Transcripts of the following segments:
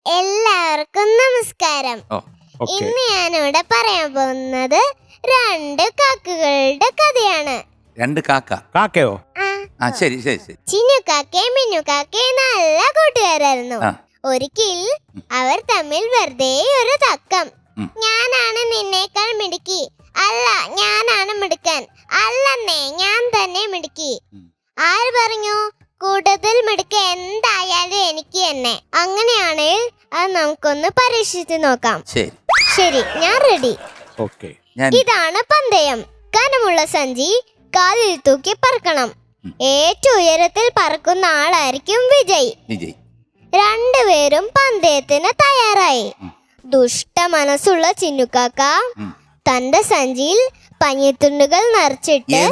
എല്ലാവർക്കും നമസ്കാരം. ഇന്ന് ഞാനിവിടെ പറയാൻ പോകുന്നത് രണ്ട് കാക്കകളുടെ കഥയാണ്. രണ്ട് കാക്കയോ? ശരി ശരി ശരി. ചിന്നു കാക്കയും മിന്നു കാക്കയും നല്ല കൂട്ടുകാരായിരുന്നു. ഒരിക്കൽ അവർ തമ്മിൽ വെറുതെ ഒരു തക്കം. ഞാനാണ് നിന്നേക്കാൾ മിടുക്കി. അല്ല, ഞാനാണ് മിടുക്കൻ. അല്ലെന്നേ, ഞാൻ തന്നെ മിടുക്കി. ആര് പറഞ്ഞു? കൂട്ടത്തിൽ മിടുക്ക എന്തായാലും എനിക്ക് തന്നെ. അങ്ങനെയാണെങ്കിൽ അത് നമുക്കൊന്ന് പരീക്ഷിച്ചു നോക്കാം. ശരി, ഞാൻ റെഡി. ഇതാണ് പന്തയം. കനമുള്ള സഞ്ചി കാലിൽ തൂക്കി പറക്കണം. ഏറ്റവും ഉയരത്തിൽ പറക്കുന്ന ആളായിരിക്കും വിജയ്. രണ്ടുപേരും പന്തയത്തിന് തയ്യാറായി. ദുഷ്ട മനസ്സുള്ള ചിന്നുകാക്ക തന്റെ സഞ്ചിയിൽ പഞ്ഞിത്തുണ്ടുകൾ നിറച്ചിട്ട്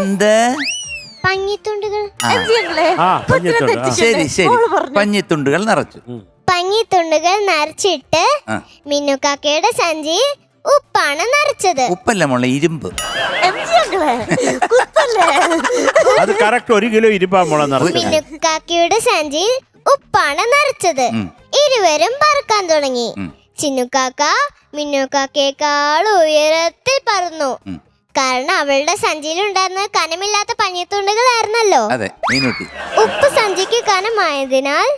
പഞ്ഞിത്തുണ്ടുകൾ നിറച്ചിട്ട് മിന്നുകാക്കയുടെ സഞ്ചിയിൽ ഉപ്പാണ് നിറച്ചത്. ഉപ്പല്ല മോളെ, ഇരുമ്പ്. മിന്നുകാക്കയുടെ സഞ്ചിയിൽ ഉപ്പാണ് നിറച്ചത്. ഇരുവരും പറക്കാൻ തുടങ്ങി. ചിന്നുകാക്ക മിന്നുകാക്കയേക്കാൾ ഉയരത്തിൽ പറന്നു. കാരണം അവളുടെ സഞ്ചിയിൽ ഉണ്ടായിരുന്ന കനമില്ലാത്ത പഞ്ഞിത്തുണ്ടുകളായിരുന്നല്ലോ. ഉപ്പ് സഞ്ചിക്ക് കനമായതിനാൽ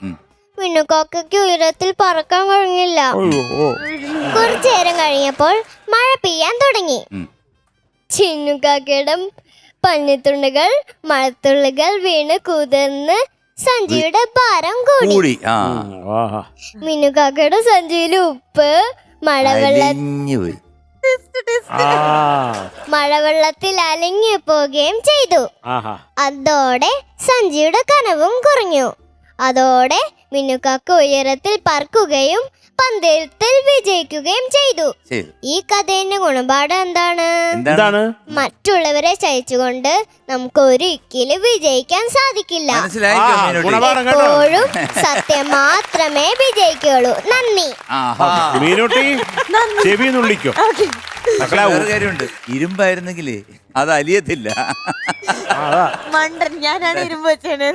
മിന്നുകാക്കയ്ക്ക് ഉയരത്തിൽ പറക്കാൻ കഴിഞ്ഞില്ല. കുറച്ചു നേരം കഴിഞ്ഞപ്പോൾ മഴ പെയ്യാൻ തുടങ്ങി. ചിന്നുകാക്കയുടെ പഞ്ഞിത്തുണ്ടുകൾ മഴത്തുള്ളികൾ വീണ് കുതിർന്ന് സഞ്ചിയുടെ ഭാരം കൂടി. മിന്നുകാക്കയുടെ സഞ്ചിയിലെ ഉപ്പ് മഴവെള്ളത്തിൽ അലിഞ്ഞു പോവുകയും ചെയ്തു. അതോടെ സഞ്ചിയുടെ കനവും കുറഞ്ഞു. അതോടെ മിന്നുകാക്ക ഉയരത്തിൽ പറക്കുകയും പന്തയത്തിൽ വിജയിക്കുകയും ചെയ്തു. ഈ കഥയുടെ ഗുണപാഠം എന്താണ്? മറ്റുള്ളവരെ സഹിച്ചുകൊണ്ട് നമുക്ക് ഒരിക്കലും വിജയിക്കാൻ സാധിക്കില്ല. എപ്പോഴും സത്യം മാത്രമേ വിജയിക്കുള്ളൂ. നന്ദി. ഇരുമ്പായിരുന്നെങ്കിലേ അത് അലിയത്തില്ല. മണ്ടൻ, ഞാനാണ് ഇരുമ്പ് വെച്ചേനെ.